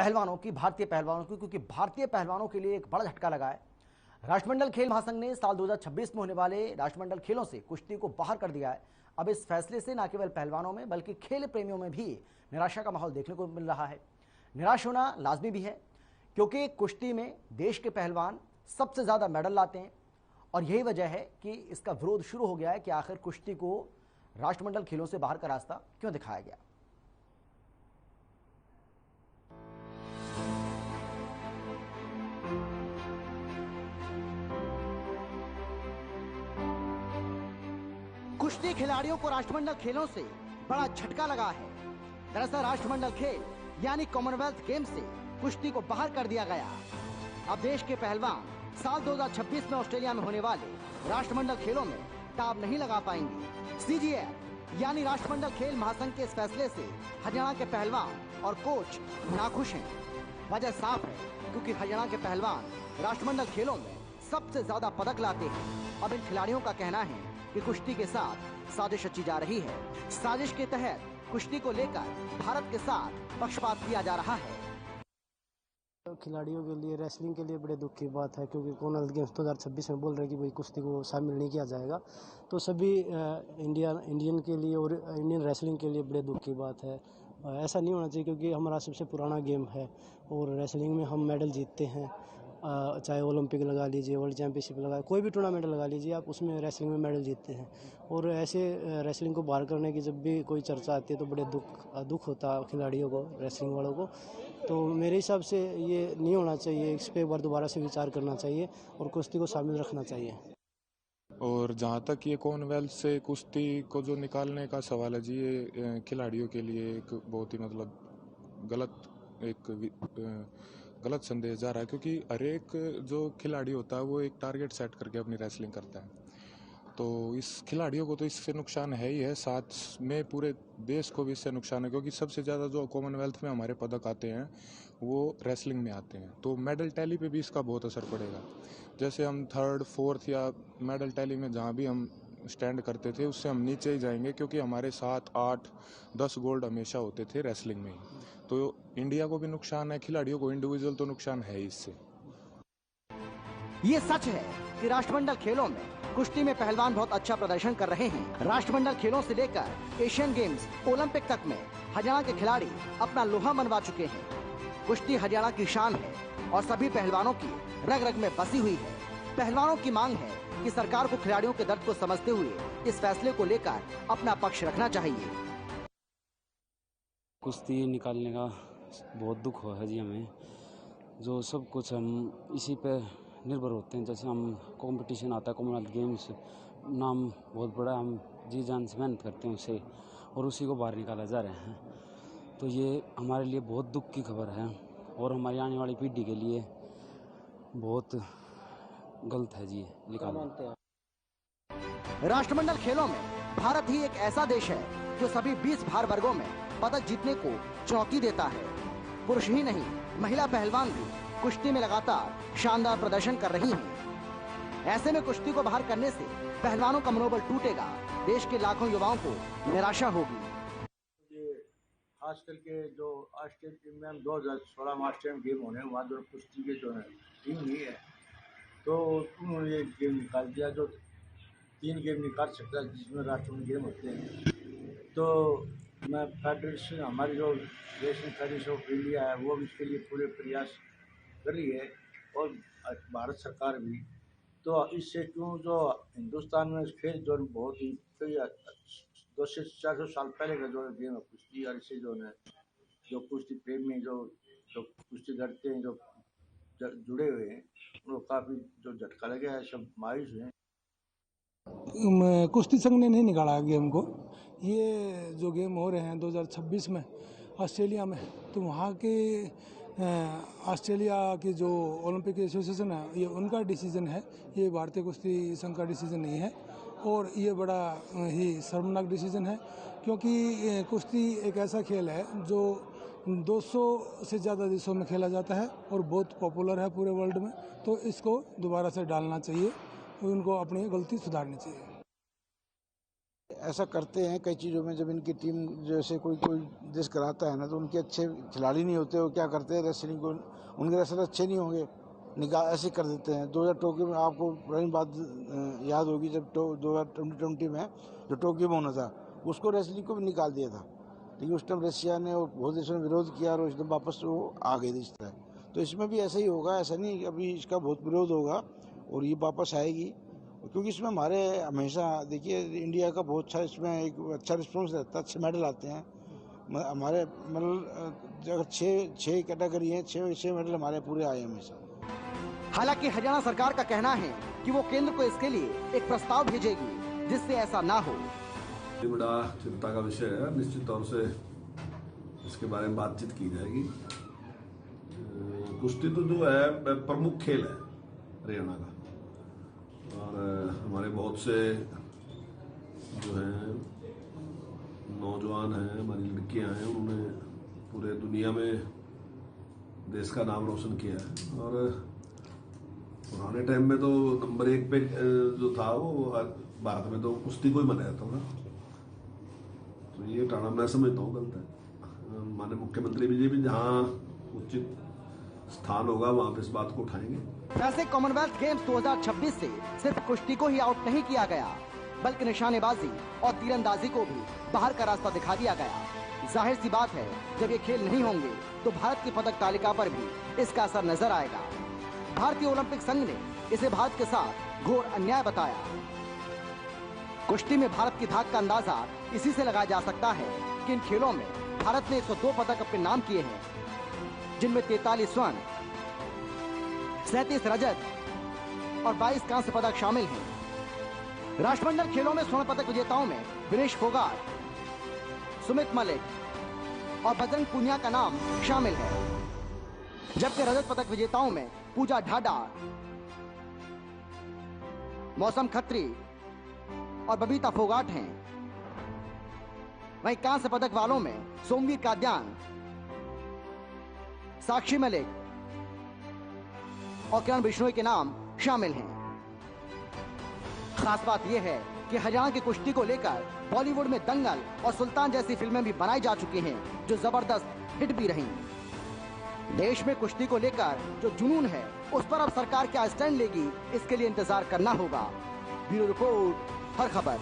पहलवानों की, भारतीय पहलवानों की, क्योंकि भारतीय पहलवानों के लिए एक बड़ा झटका लगा है। राष्ट्रमंडल खेल महासंघ ने साल 2026 में होने वाले राष्ट्रमंडल खेलों से कुश्ती को बाहर कर दिया है। अब इस फैसले से न केवल पहलवानों में बल्कि खेल प्रेमियों में भी निराशा का माहौल देखने को मिल रहा है। निराश होना लाजमी भी है, क्योंकि कुश्ती में देश के पहलवान सबसे ज़्यादा मेडल लाते हैं और यही वजह है कि इसका विरोध शुरू हो गया है कि आखिर कुश्ती को राष्ट्रमंडल खेलों से बाहर का रास्ता क्यों दिखाया गया। कुश्ती खिलाड़ियों को राष्ट्रमंडल खेलों से बड़ा झटका लगा है। दरअसल राष्ट्रमंडल खेल यानी कॉमनवेल्थ गेम से कुश्ती को बाहर कर दिया गया। अब देश के पहलवान साल 2026 में ऑस्ट्रेलिया में होने वाले राष्ट्रमंडल खेलों में दांव नहीं लगा पाएंगे। सीजीएफ यानी राष्ट्रमंडल खेल महासंघ के इस फैसले से हरियाणा के पहलवान और कोच नाखुश हैं। वजह साफ है, क्योंकि हरियाणा के पहलवान राष्ट्रमंडल खेलों में सबसे ज्यादा पदक लाते हैं। अब इन खिलाड़ियों का कहना है कि कुश्ती के साथ साजिश रची जा रही है। साजिश के तहत कुश्ती को लेकर भारत के साथ पक्षपात किया जा रहा है। खिलाड़ियों के लिए, रेसलिंग के लिए बड़े दुख की बात है, क्योंकि कॉमनवेल्थ गेम्स 2026 में बोल रहे हैं कि भाई कुश्ती को शामिल नहीं किया जाएगा। तो सभी इंडियन के लिए और इंडियन रेसलिंग के लिए बड़े दुख की बात है। ऐसा नहीं होना चाहिए, क्योंकि हमारा सबसे पुराना गेम है और रेसलिंग में हम मेडल जीतते हैं। चाहे ओलंपिक लगा लीजिए, वर्ल्ड चैंपियनशिप लगा, कोई भी टूर्नामेंट लगा लीजिए आप, उसमें रेसलिंग में मेडल जीतते हैं। और ऐसे रेसलिंग को बाहर करने की जब भी कोई चर्चा आती है तो बड़े दुख होता है खिलाड़ियों को, रेसलिंग वालों को। तो मेरे हिसाब से ये नहीं होना चाहिए, इस पर एक बार दोबारा से विचार करना चाहिए और कुश्ती को शामिल रखना चाहिए। और जहाँ तक ये कॉमनवेल्थ से कुश्ती को जो निकालने का सवाल है जी, ये खिलाड़ियों के लिए एक बहुत ही गलत संदेश जा रहा है, क्योंकि हर एक जो खिलाड़ी होता है वो एक टारगेट सेट करके अपनी रेसलिंग करता है। तो इस खिलाड़ियों को तो इससे नुकसान है ही है, साथ में पूरे देश को भी इससे नुकसान है, क्योंकि सबसे ज़्यादा जो कॉमनवेल्थ में हमारे पदक आते हैं वो रेसलिंग में आते हैं। तो मेडल टैली पे भी इसका बहुत असर पड़ेगा। जैसे हम 3rd 4th या मेडल टैली में जहाँ भी हम स्टैंड करते थे उससे हम नीचे ही जाएंगे, क्योंकि हमारे 7, 8, 10 गोल्ड हमेशा होते थे रेसलिंग में ही। तो इंडिया को भी नुकसान है, खिलाड़ियों को इंडिविजुअल तो नुकसान है ही इससे। ये सच है कि राष्ट्रमंडल खेलों में कुश्ती में पहलवान बहुत अच्छा प्रदर्शन कर रहे हैं। राष्ट्रमंडल खेलों से लेकर एशियन गेम्स, ओलंपिक तक में हरियाणा के खिलाड़ी अपना लोहा मनवा चुके हैं। कुश्ती हरियाणा की शान है और सभी पहलवानों की रग रग में बसी हुई है। पहलवानों की मांग है कि सरकार को खिलाड़ियों के दर्द को समझते हुए इस फैसले को लेकर अपना पक्ष रखना चाहिए। कुश्ती निकालने का बहुत दुख हुआ है जी हमें, जो सब कुछ हम इसी पे निर्भर होते हैं। जैसे हम कंपटीशन आता है कॉमनवेल्थ गेम्स, नाम बहुत बड़ा, हम जी जान से मेहनत करते हैं उसे, और उसी को बाहर निकाला जा रहे हैं। तो ये हमारे लिए बहुत दुख की खबर है और हमारी आने वाली पीढ़ी के लिए बहुत गलत है जी निकालना। राष्ट्रमंडल खेलों में भारत ही एक ऐसा देश है जो सभी 20 भार वर्गों में पदक जीतने को चुनौती देता है। पुरुष ही नहीं, महिला पहलवान भी कुश्ती में लगातार शानदार प्रदर्शन कर रही हैं। ऐसे में कुश्ती को बाहर करने से पहलवानों का मनोबल टूटेगा, देश के लाखों युवाओं को निराशा होगी। खास करके जो ऑस्ट्रेलिया में 2016 में ऑस्ट्रेलियन गेम होने वहाँ जो कुश्ती के जो है टीम नहीं है, तो उन्होंने ये गेम निकाल दिया, जो 3 गेम निकाल सकता है जिसमें राष्ट्रमंडल गेम होते हैं। तो मैं फेडरेशन, हमारी जो रेसलिंग फेडरेशन ऑफ इंडिया है, वो भी इसके लिए पूरे प्रयास कर रही है और भारत सरकार भी। तो इससे क्यों जो हिंदुस्तान में खेल जो बहुत ही 200-400 साल पहले का जो गेम है कुश्ती, और इससे जो कुश्ती प्रेमी जो कुश्ती लड़ते हैं, जो जुड़े हुए हैं, उनको काफ़ी जो झटका लगा है, सब मायूस हैं। कुश्ती संघ ने नहीं निकाला गेम को। ये जो गेम हो रहे हैं 2026 में ऑस्ट्रेलिया में, तो वहाँ के ऑस्ट्रेलिया की जो ओलंपिक एसोसिएशन है, ये उनका डिसीजन है, ये भारतीय कुश्ती संघ का डिसीजन नहीं है। और ये बड़ा ही शर्मनाक डिसीजन है, क्योंकि कुश्ती एक ऐसा खेल है जो 200 से ज़्यादा देशों में खेला जाता है और बहुत पॉपुलर है पूरे वर्ल्ड में। तो इसको दोबारा से डालना चाहिए, उनको अपनी गलती सुधारनी चाहिए। ऐसा करते हैं कई चीज़ों में। जब इनकी टीम जैसे कोई देश कराता है ना, तो उनके अच्छे खिलाड़ी नहीं होते, वो क्या करते हैं रेसलिंग को, उनके रेसलर अच्छे नहीं होंगे, निकाल ऐसे कर देते हैं। 2000 टोक्यो में आपको पुरानी बात याद होगी, जब 2020 में जो टोक्यो में होना था, उसको रेसलिंग को भी निकाल दिया था, लेकिन उस टाइम रशिया ने और बहुत देशों ने विरोध किया और एकदम वापस वो आ गई थी इस तरह। तो इसमें भी ऐसा ही होगा, ऐसा नहीं अभी इसका बहुत विरोध होगा और ये वापस आएगी, क्योंकि इसमें हमारे हमेशा देखिए इंडिया का बहुत अच्छा इसमें एक अच्छा रिस्पॉन्स रहता है, अच्छे मेडल आते हैं हमारे। मतलब अगर छः कैटेगरी हैं, छः मेडल हमारे पूरे आए हमेशा। हालांकि हरियाणा सरकार का कहना है कि वो केंद्र को इसके लिए एक प्रस्ताव भेजेगी जिससे ऐसा ना हो। ये बड़ा चिंता का विषय है, निश्चित तौर से इसके बारे में बातचीत की जाएगी। कुश्ती तो जो है प्रमुख खेल है हरियाणा का, और हमारे बहुत से जो हैं नौजवान हैं, हमारी लड़कियां हैं, उन्होंने पूरे दुनिया में देश का नाम रोशन किया है। और पुराने टाइम में तो नंबर 1 पे जो था वो भारत में तो कुश्ती को ही माना जाता था। तो ये टाना मैं समझता हूँ गलत है। माननीय मुख्यमंत्री जी भी जहाँ उचित स्थान होगा वहाँ पे इस बात को उठाएंगे। वैसे कॉमनवेल्थ गेम्स 2026 से सिर्फ कुश्ती को ही आउट नहीं किया गया, बल्कि निशानेबाजी और तीरंदाजी को भी बाहर का रास्ता दिखा दिया गया। जाहिर सी बात है, जब ये खेल नहीं होंगे तो भारत की पदक तालिका पर भी इसका असर नजर आएगा। भारतीय ओलंपिक संघ ने इसे भारत के साथ घोर अन्याय बताया। कुश्ती में भारत की धाक का अंदाजा इसी से लगाया जा सकता है कि इन खेलों में भारत ने 102 पदक अपने नाम किए हैं, जिनमें 43 स्वर्ण, 37 रजत और 22 कांस्य पदक शामिल हैं। राष्ट्रमंडल खेलों में स्वर्ण पदक विजेताओं में विनेश फोगाट, सुमित मलिक और बजरंग पुनिया का नाम शामिल है, जबकि रजत पदक विजेताओं में पूजा ढाडा, मौसम खत्री और बबीता फोगाट हैं। वहीं कांस्य पदक वालों में सोमवीर काद्यान, साक्षी मलिक और किरण बिश्नोई के नाम शामिल हैं। खास बात यह है कि हरियाणा की कुश्ती को लेकर बॉलीवुड में दंगल और सुल्तान जैसी फिल्में भी बनाई जा चुकी हैं, जो जबरदस्त हिट भी रही। देश में कुश्ती को लेकर जो जुनून है, उस पर अब सरकार क्या स्टैंड लेगी, इसके लिए इंतजार करना होगा। ब्यूरो रिपोर्ट, हर खबर।